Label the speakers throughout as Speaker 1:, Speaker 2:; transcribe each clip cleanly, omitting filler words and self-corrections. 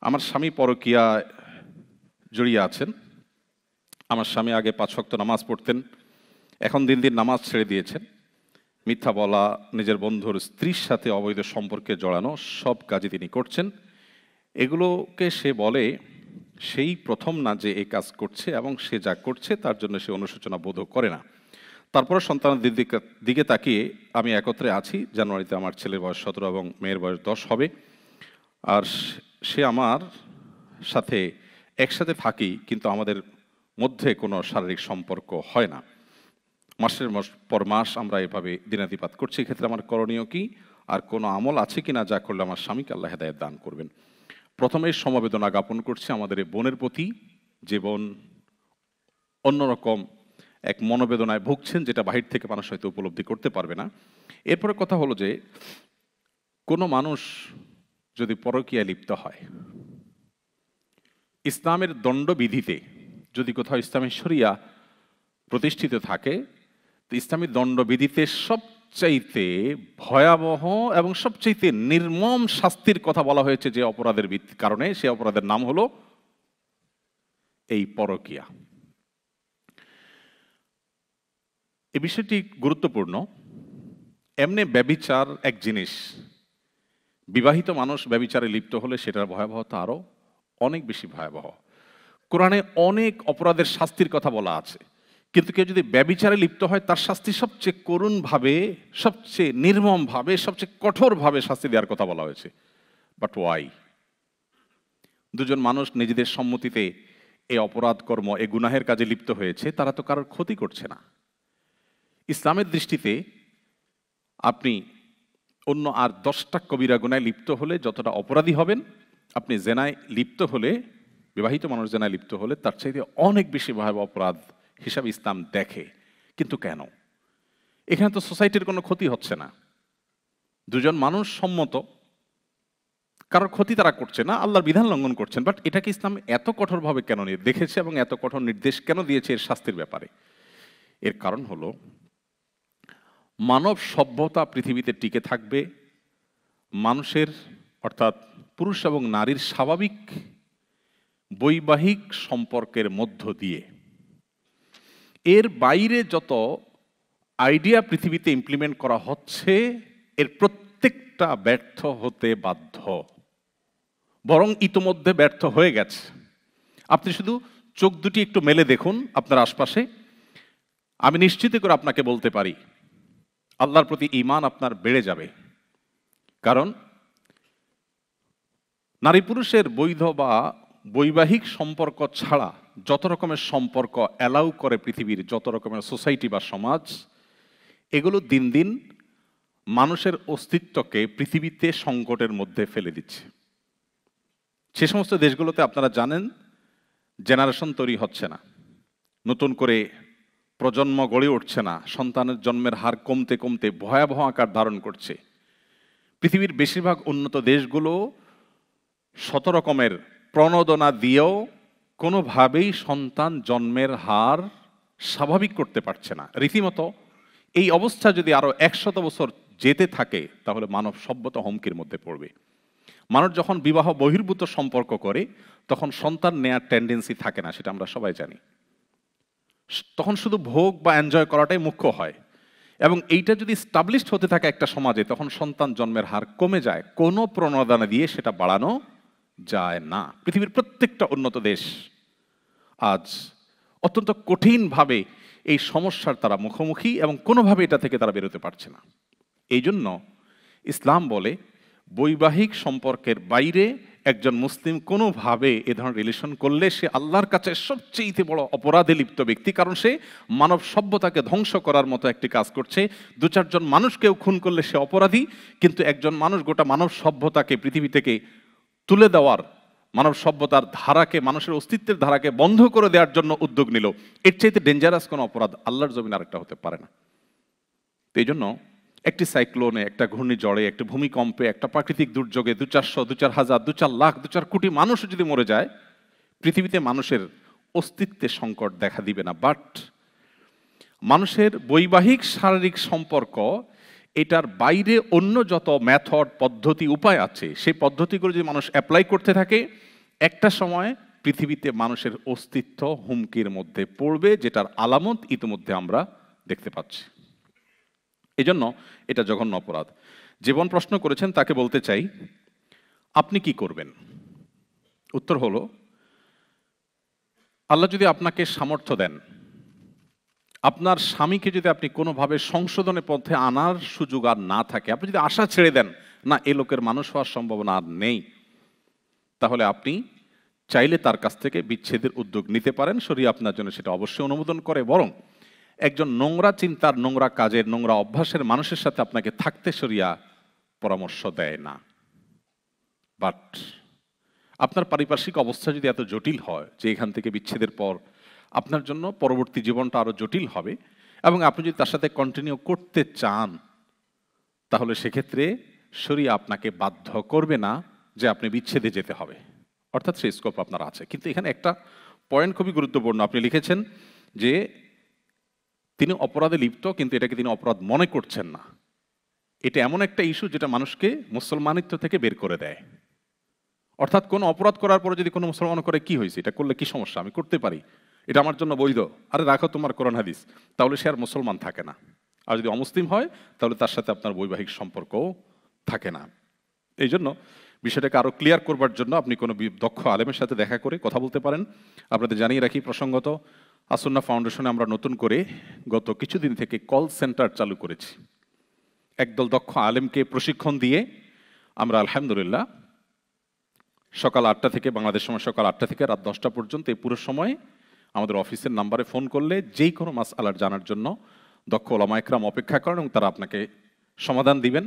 Speaker 1: আমার স্বামী পরকীয়া জড়িয়ে আছেন। আমার স্বামী আগে 5 ওয়াক্ত নামাজ পড়তেন, এখন দিন দিন নামাজ ছেড়ে দিয়েছেন। মিথ্যা বলা, নিজের বন্ধুর স্ত্রীর সাথে অবৈধ সম্পর্কে জড়ানো, সব কাজই তিনি করছেন। এগুলোকে সে বলে সেই প্রথম না যে এই কাজ করছে, এবং সে যা করছে তার জন্য সে অনুশোচনা বোধ করে না। তারপরে সন্তানের দিকে তাকিয়ে আমি একত্রে আছি। জানুয়ারিতে আমার ছেলের বয়স 17 এবং মেয়ের বয়স 10 হবে। আর সে আমার সাথে একসাথে থাকি, কিন্তু আমাদের মধ্যে কোনো শারীরিক সম্পর্ক হয় না। মাসের পর মাস আমরা এভাবে দিনাতিপাত করছি। এক্ষেত্রে আমার করণীয় কি, আর কোনো আমল আছে কিনা যা করলে আমার স্বামীকে আল্লাহ হেদায়েত দান করবেন? প্রথমে সমবেদনা জ্ঞাপন করছি আমাদের এই বোনের প্রতি, যে বোন অন্যরকম এক মনোবেদনায় ভুগছেন, যেটা বাহির থেকে মানুষ হয়তো উপলব্ধি করতে পারবে না। এরপরে কথা হলো যে কোনো মানুষ যদি পরকীয়ায় লিপ্ত হয়, ইসলামের দণ্ডবিধিতে যদি কোথাও ইসলামী শরিয়া প্রতিষ্ঠিত থাকে, তো ইসলামী দণ্ডবিধিতে সবচাইতে ভয়াবহ এবং সবচাইতে নির্মম শাস্তির কথা বলা হয়েছে যে অপরাধের কারণে, সে অপরাধের নাম হলো এই পরকীয়া। এই বিষয়টি গুরুত্বপূর্ণ। এমনি ব্যভিচার এক জিনিস, বিবাহিত মানুষ ব্যভিচারে লিপ্ত হলে সেটার ভয়াবহতা আরো অনেক বেশি ভয়াবহ। কোরআনে অনেক অপরাধের শাস্তির কথা বলা আছে, কিন্তু কেউ যদি ব্যভিচারে লিপ্ত হয় তার শাস্তি সবচেয়ে করুণভাবে, সবচেয়ে নির্মমভাবে, সবচেয়ে কঠোরভাবে শাস্তি দেওয়ার কথা বলা হয়েছে। But why? দুজন মানুষ নিজেদের সম্মতিতে এই অপরাধ কর্ম, এই গুনাহের কাজে লিপ্ত হয়েছে, তারা তো কারোর ক্ষতি করছে না। ইসলামের দৃষ্টিতে আপনি অন্য আর 10টা কবিরা গুনায় লিপ্ত হলে যতটা অপরাধী হবেন, আপনি জেনায় লিপ্ত হলে, বিবাহিত মানুষ জেনায় লিপ্ত হলে তার চাইতে অনেক বেশি ভয়াবহ অপরাধ হিসাবে ইসলাম দেখে। কিন্তু কেন? এখানে তো সোসাইটির কোনো ক্ষতি হচ্ছে না, দুজন মানুষ সম্মত, কারোর ক্ষতি তারা করছে না, আল্লাহর বিধান লঙ্ঘন করছেন। বাট এটাকে ইসলাম এত কঠোরভাবে কেন দেখেছে এবং এত কঠোর নির্দেশ কেন দিয়েছে এর শাস্তির ব্যাপারে? এর কারণ হলো, মানব সভ্যতা পৃথিবীতে টিকে থাকবে মানুষের, অর্থাৎ পুরুষ এবং নারীর স্বাভাবিক বৈবাহিক সম্পর্কের মধ্য দিয়ে। এর বাইরে যত আইডিয়া পৃথিবীতে ইমপ্লিমেন্ট করা হচ্ছে, এর প্রত্যেকটা ব্যর্থ হতে বাধ্য, বরং ইতোমধ্যে ব্যর্থ হয়ে গেছে। আপনি শুধু চোখ দুটি একটু মেলে দেখুন আপনার আশপাশে, আমি নিশ্চিত করে আপনাকে বলতে পারি আল্লাহর প্রতি ঈমান আপনার বেড়ে যাবে। কারণ নারী পুরুষের বৈধ বা বৈবাহিক সম্পর্ক ছাড়া যত রকমের সম্পর্ক অ্যালাউ করে পৃথিবীর যত রকমের সোসাইটি বা সমাজ, এগুলো দিন দিন মানুষের অস্তিত্বকে পৃথিবীতে সংকটের মধ্যে ফেলে দিচ্ছে। সে সমস্ত দেশগুলোতে আপনারা জানেন জেনারেশন তৈরি হচ্ছে না, নতুন করে প্রজন্ম গড়ে উঠছে না, সন্তানের জন্মের হার কমতে কমতে ভয়াবহ আকার ধারণ করছে। পৃথিবীর বেশিরভাগ উন্নত দেশগুলো 100 রকমের প্রণোদনা দিয়েও কোনোভাবেই সন্তান জন্মের হার স্বাভাবিক করতে পারছে না। রীতিমতো এই অবস্থা যদি আরো 100 বছর যেতে থাকে, তাহলে মানব সভ্যতা হুমকির মধ্যে পড়বে। মানুষ যখন বিবাহ বহির্ভূত সম্পর্ক করে, তখন সন্তান নেয়ার টেন্ডেন্সি থাকে না, সেটা আমরা সবাই জানি। তখন শুধু ভোগ বা এনজয় করাটাই মুখ্য হয়, এবং এইটা যদি স্টাবলিশড হতে থাকে একটা সমাজে, তখন সন্তান জন্মের হার কমে যায়। কোনো প্রণোদনা দিয়ে সেটা বাড়ানো যায় না। পৃথিবীর প্রত্যেকটা উন্নত দেশ আজ অত্যন্ত কঠিনভাবে এই সমস্যার তারা মুখোমুখি, এবং কোনোভাবে এটা থেকে তারা বেরোতে পারছে না। এই জন্য ইসলাম বলে, বৈবাহিক সম্পর্কের বাইরে একজন মুসলিম কোনোভাবে এ ধরনের রিলেশন করলে সে আল্লাহর কাছে সবচেয়ে বড় অপরাধে লিপ্ত ব্যক্তি। কারণ সে মানব সভ্যতাকে ধ্বংস করার মতো একটি কাজ করছে। 2-4 জন মানুষকেও খুন করলে সে অপরাধী, কিন্তু একজন মানুষ গোটা মানব সভ্যতাকে পৃথিবী থেকে তুলে দেওয়ার, মানব সভ্যতার ধারাকে, মানুষের অস্তিত্বের ধারাকে বন্ধ করে দেওয়ার জন্য উদ্যোগ নিল। এর চাইতে ডেঞ্জারাস কোনো অপরাধ আল্লাহর জমিন আরেকটা হতে পারে না। এই জন্য একটি সাইক্লোনে, একটা ঘূর্ণিঝড়ে, একটা ভূমিকম্পে, একটা প্রাকৃতিক দুর্যোগে 200-400, 2-4,000, 2-4 লাখ, 2-4 কোটি মানুষ যদি মরে যায়, পৃথিবীতে মানুষের অস্তিত্বের সংকট দেখা দিবে না। বাট মানুষের বৈবাহিক শারীরিক সম্পর্ক, এটার বাইরে অন্য যত মেথড, পদ্ধতি, উপায় আছে, সেই পদ্ধতিগুলো যদি মানুষ অ্যাপ্লাই করতে থাকে, একটা সময় পৃথিবীতে মানুষের অস্তিত্ব হুমকির মধ্যে পড়বে, যেটার আলামত ইতিমধ্যে আমরা দেখতে পাচ্ছি। এজন্য এটা জঘন্য অপরাধ। জীবন প্রশ্ন করেছেন, তাকে বলতে চাই, আপনি কি করবেন? উত্তর হলো, আল্লাহ যদি আপনাকে সামর্থ্য দেন, আপনার স্বামীকে যদি আপনি কোনোভাবে সংশোধনের পথে আনার সুযোগ আর না থাকে, আপনি যদি আশা ছেড়ে দেন না এ লোকের মানুষ হওয়ার সম্ভাবনা আর নেই, তাহলে আপনি চাইলে তার কাছ থেকে বিচ্ছেদের উদ্যোগ নিতে পারেন। শরীয়ত আপনার জন্য সেটা অবশ্যই অনুমোদন করে। বরং একজন নোংরা চিন্তার, নোংরা কাজের, নোংরা অভ্যাসের মানুষের সাথে আপনাকে থাকতে শরীয়ত পরামর্শ দেয় না। বাট আপনার পারিপার্শ্বিক অবস্থা যদি এত জটিল হয় যে এখান থেকে বিচ্ছেদের পর আপনার জন্য পরবর্তী জীবনটা আরো জটিল হবে, এবং আপনি যদি তার সাথে কন্টিনিউ করতে চান, তাহলে সেক্ষেত্রে শরীয়ত আপনাকে বাধ্য করবে না যে আপনি বিচ্ছেদে যেতে হবে, অর্থাৎ সেই স্কোপ আপনার আছে। কিন্তু এখানে একটা পয়েন্ট খুবই গুরুত্বপূর্ণ। আপনি লিখেছেন যে তিনি অপরাধে লিপ্ত, কিন্তু এটাকে তিনি অপরাধ মনে করছেন না। এটা এমন একটা ইস্যু যেটা মানুষকে মুসলমানিত্ব থেকে বের করে দেয়। অর্থাৎ কোনো অপরাধ করার পরে যদি কোনো মুসলমান করে কি হয়েছে, এটা করলে কি সমস্যা, আমি করতে পারি, এটা আমার জন্য বৈধ, আরে রাখো তোমার কোরআন হাদিস, তাহলে সে আর মুসলমান থাকে না। আর যদি অমুসলিম হয় তাহলে তার সাথে আপনার বৈবাহিক সম্পর্কও থাকে না। এই জন্য বিষয়টাকে আরো ক্লিয়ার করবার জন্য আপনি কোনো দক্ষ আলেমের সাথে দেখা করে কথা বলতে পারেন। আপনাদের জানিয়ে রাখি, প্রসঙ্গত আসুন্নাহ ফাউন্ডেশনে আমরা নতুন করে গত কিছুদিন থেকে কল সেন্টার চালু করেছি। একদল দক্ষ আলেমকে প্রশিক্ষণ দিয়ে আমরা আলহামদুলিল্লাহ সকাল 8টা থেকে, বাংলাদেশ সময় সকাল 8টা থেকে রাত 10টা পর্যন্ত এই পুরো সময় আমাদের অফিসের নাম্বারে ফোন করলে যেই কোনো মাসআলার জানার জন্য দক্ষ ওলামা ইকরাম অপেক্ষা করেন এবং তারা আপনাকে সমাধান দিবেন।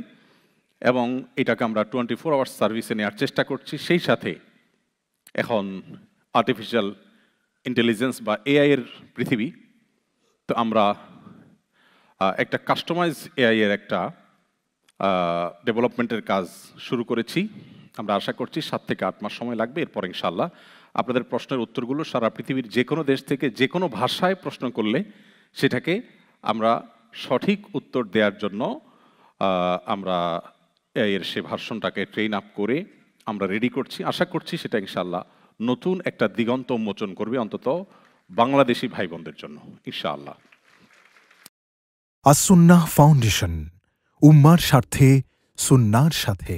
Speaker 1: এবং এটাকে আমরা 24 আওয়ার্স সার্ভিসে নেওয়ার চেষ্টা করছি। সেই সাথে এখন আর্টিফিশিয়াল ইন্টেলিজেন্স বা এআই এর পৃথিবী, তো আমরা একটা কাস্টমাইজ এআই এর একটা ডেভেলপমেন্টের কাজ শুরু করেছি। আমরা আশা করছি 7 থেকে 8 মাস সময় লাগবে। এরপর ইনশাআল্লাহ আপনাদের প্রশ্নের উত্তরগুলো সারা পৃথিবীর যে কোনো দেশ থেকে যে কোনো ভাষায় প্রশ্ন করলে সেটাকে আমরা সঠিক উত্তর দেওয়ার জন্য আমরা এর সে ভার্সনটাকে ট্রেন আপ করে আমরা রেডি করছি। আশা করছি সেটা ইনশাআল্লাহ নতুন একটা দিগন্ত উন্মোচন করবে, অন্তত বাংলাদেশি ভাই বোনদের জন্য ইনশাআল্লাহ।
Speaker 2: আস-সুন্নাহ ফাউন্ডেশন, উম্মার স্বার্থে সুন্নাহর সাথে।